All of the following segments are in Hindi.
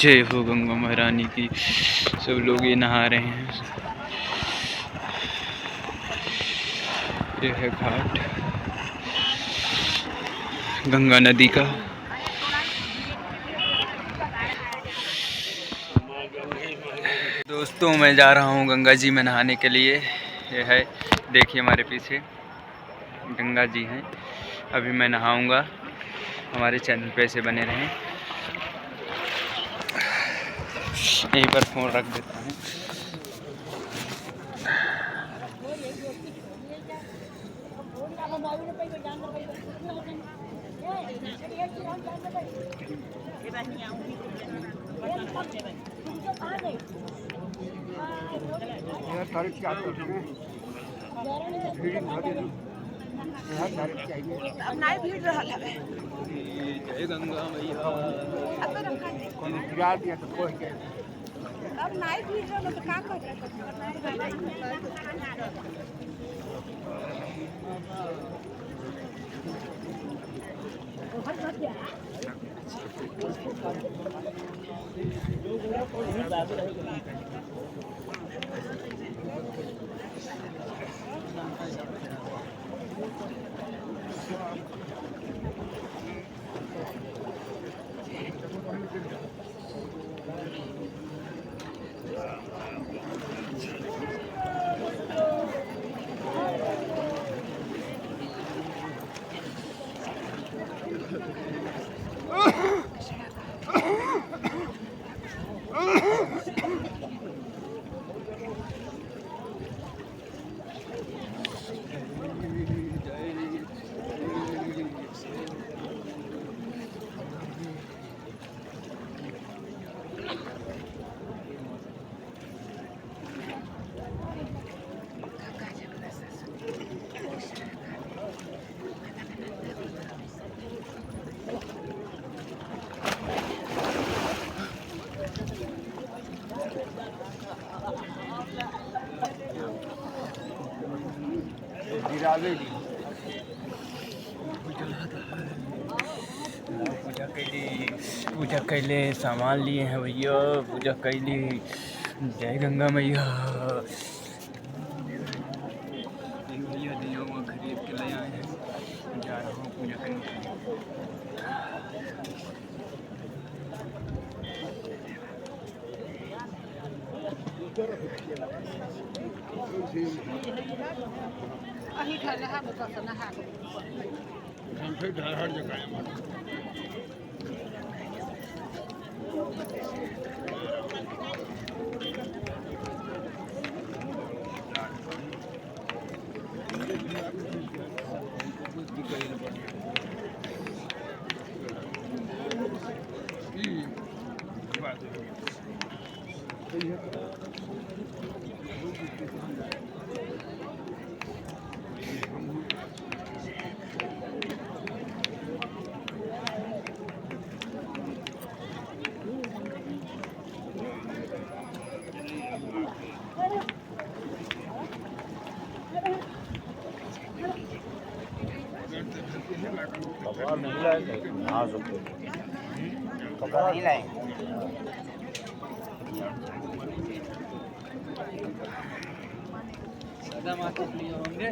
जय हो गंगा महारानी की। सब लोग ये नहा रहे हैं। ये है घाट गंगा नदी का। दोस्तों मैं जा रहा हूँ गंगा जी में नहाने के लिए। ये है, देखिए हमारे पीछे गंगा जी हैं। अभी मैं नहाऊंगा। हमारे चैनल पे ऐसे बने रहें। यहीं पर फ़ोन रख देता हूँ। जय गंगा मैया। अब नाइट भी जो तो का कर पूजा कैले सामान लिए हैं भैया। पूजा कैली। जय गंगा मैया। भैया दियो वो खरीद के ले आए हैं। जा रहा हूँ पूजा करने। कपड़ा नहीं लाएंगे, नहा सकते। कपड़ा नहीं लाएंगे। माचिस लिए होंगे।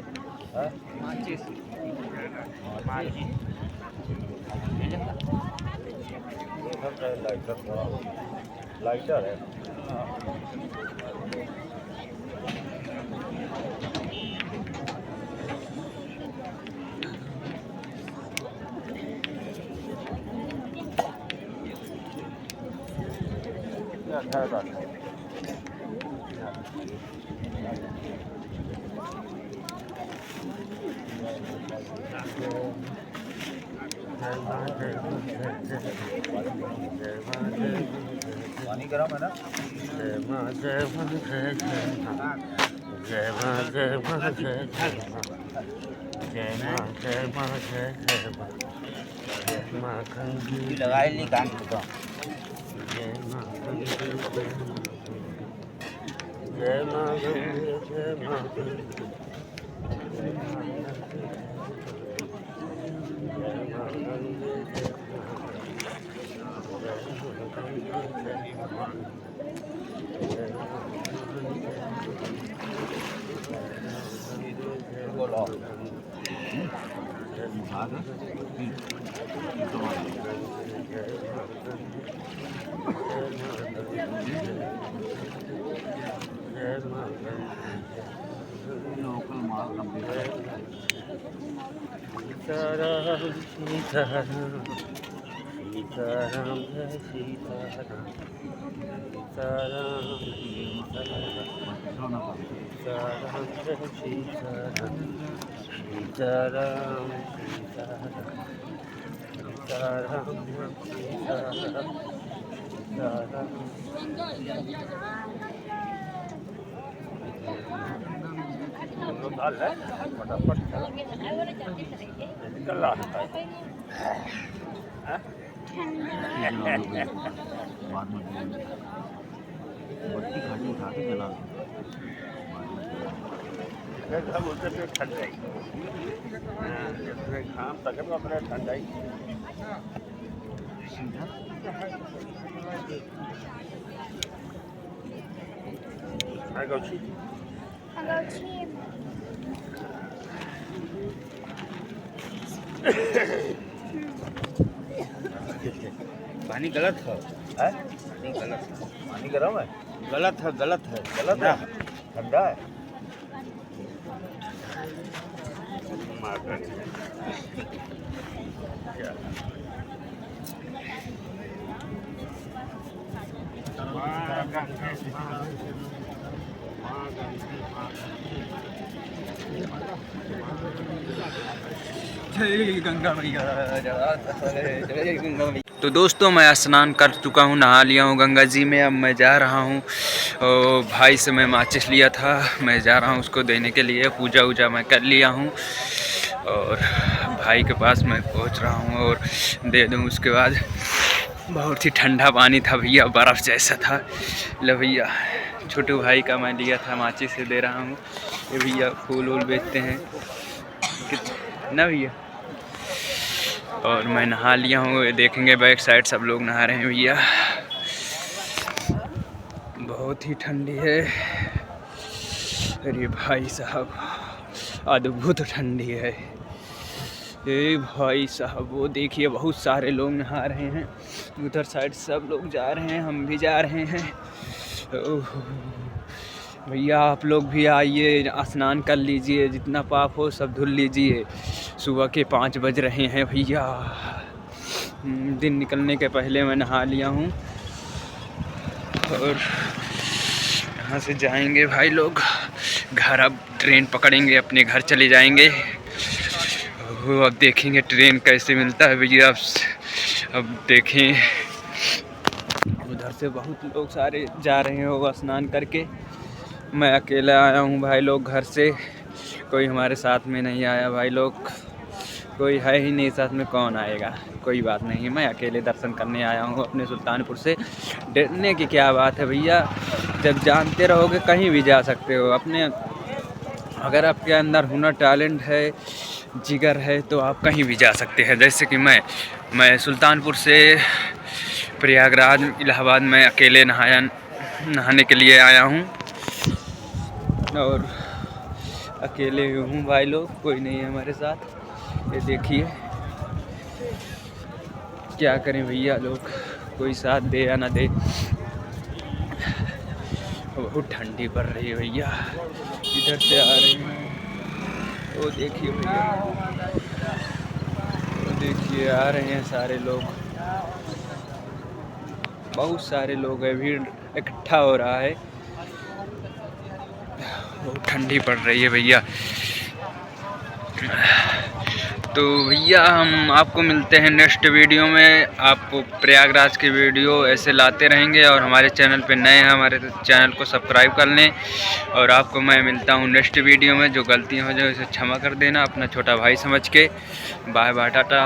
माचिस लाइटर है। पानी गरम है ना। जय मां जय मां जय जय मां जय मां जय मां जय जय मां जय मां जय मां जय जय मां जय मां गंगी लगा ली कान को। जय मां गंगी जय मां गंगी जय मां गंगी जय मां गंगी लोकल माल सीताराम सीताराम सीताराम जय सीताराम सीताराम सीताराम जय सीताराम सीताराम सीताराम सीताराम फटाफट निकल रहा है बत्ती खाटी उठा के जला बोलते थे ठंड जाएगी खाम तक अपने ठंड जाएगी पानी गलत है पानी गलत पानी गर्म है गलत है गलत है गलत है ठंडा है तो दोस्तों मैं स्नान कर चुका हूँ, नहा लिया हूँ गंगा जी में। अब मैं जा रहा हूँ, भाई से मैं माचिस लिया था, मैं जा रहा हूँ उसको देने के लिए। पूजा वूजा मैं कर लिया हूँ और भाई के पास मैं पहुँच रहा हूँ और दे दूँ। उसके बाद बहुत ही ठंडा पानी था भैया, बर्फ़ जैसा था। ले भैया छोटे भाई का मैं लिया था, माचिस से दे रहा हूँ। ये भैया फूल वूल बेचते हैं ना भैया। और मैं नहा लिया हूँ, ये देखेंगे बैक साइड सब लोग नहा रहे हैं भैया। बहुत ही ठंडी है अरे भाई साहब, अद्भुत ठंडी है ए भाई साहब। वो देखिए बहुत सारे लोग नहा रहे हैं, उधर साइड सब लोग जा रहे हैं, हम भी जा रहे हैं। भैया आप लोग भी आइए, स्नान कर लीजिए, जितना पाप हो सब धुल लीजिए। सुबह के 5 बज रहे हैं भैया, दिन निकलने के पहले मैं नहा लिया हूँ। और यहाँ से जाएंगे भाई लोग घर, अब ट्रेन पकड़ेंगे, अपने घर चले जाएंगे। वो अब देखेंगे ट्रेन कैसे मिलता है भैया। अब देखें, उधर से बहुत लोग सारे जा रहे हैं वो स्नान करके। मैं अकेला आया हूँ भाई लोग घर से, कोई हमारे साथ में नहीं आया भाई लोग, कोई है ही नहीं साथ में, कौन आएगा। कोई बात नहीं, मैं अकेले दर्शन करने आया हूँ अपने सुल्तानपुर से। डरने की क्या बात है भैया, जब जानते रहोगे कहीं भी जा सकते हो। अपने अगर आपके अंदर हुनर, टैलेंट है, जिगर है तो आप कहीं भी जा सकते हैं। जैसे कि मैं सुल्तानपुर से प्रयागराज, इलाहाबाद में अकेले नहाने के लिए आया हूँ और अकेले हूँ भाई लोग, कोई नहीं है हमारे साथ। ये देखिए क्या करें भैया लोग, कोई साथ दे या ना दे। बहुत ठंडी पड़ रही है भैया, इधर से आ रहे हैं। वो देखिए भैया, वो देखिए आ रहे हैं सारे लोग, बहुत सारे लोग हैं, भीड़ इकट्ठा हो रहा है। बहुत ठंडी पड़ रही है भैया। तो भैया हम आपको मिलते हैं नेक्स्ट वीडियो में। आपको प्रयागराज की वीडियो ऐसे लाते रहेंगे और हमारे चैनल पे नए हैं, हमारे चैनल को सब्सक्राइब कर लें। और आपको मैं मिलता हूँ नेक्स्ट वीडियो में। जो गलतियाँ हो जाए उसे क्षमा कर देना, अपना छोटा भाई समझ के। Bye bye, Tata.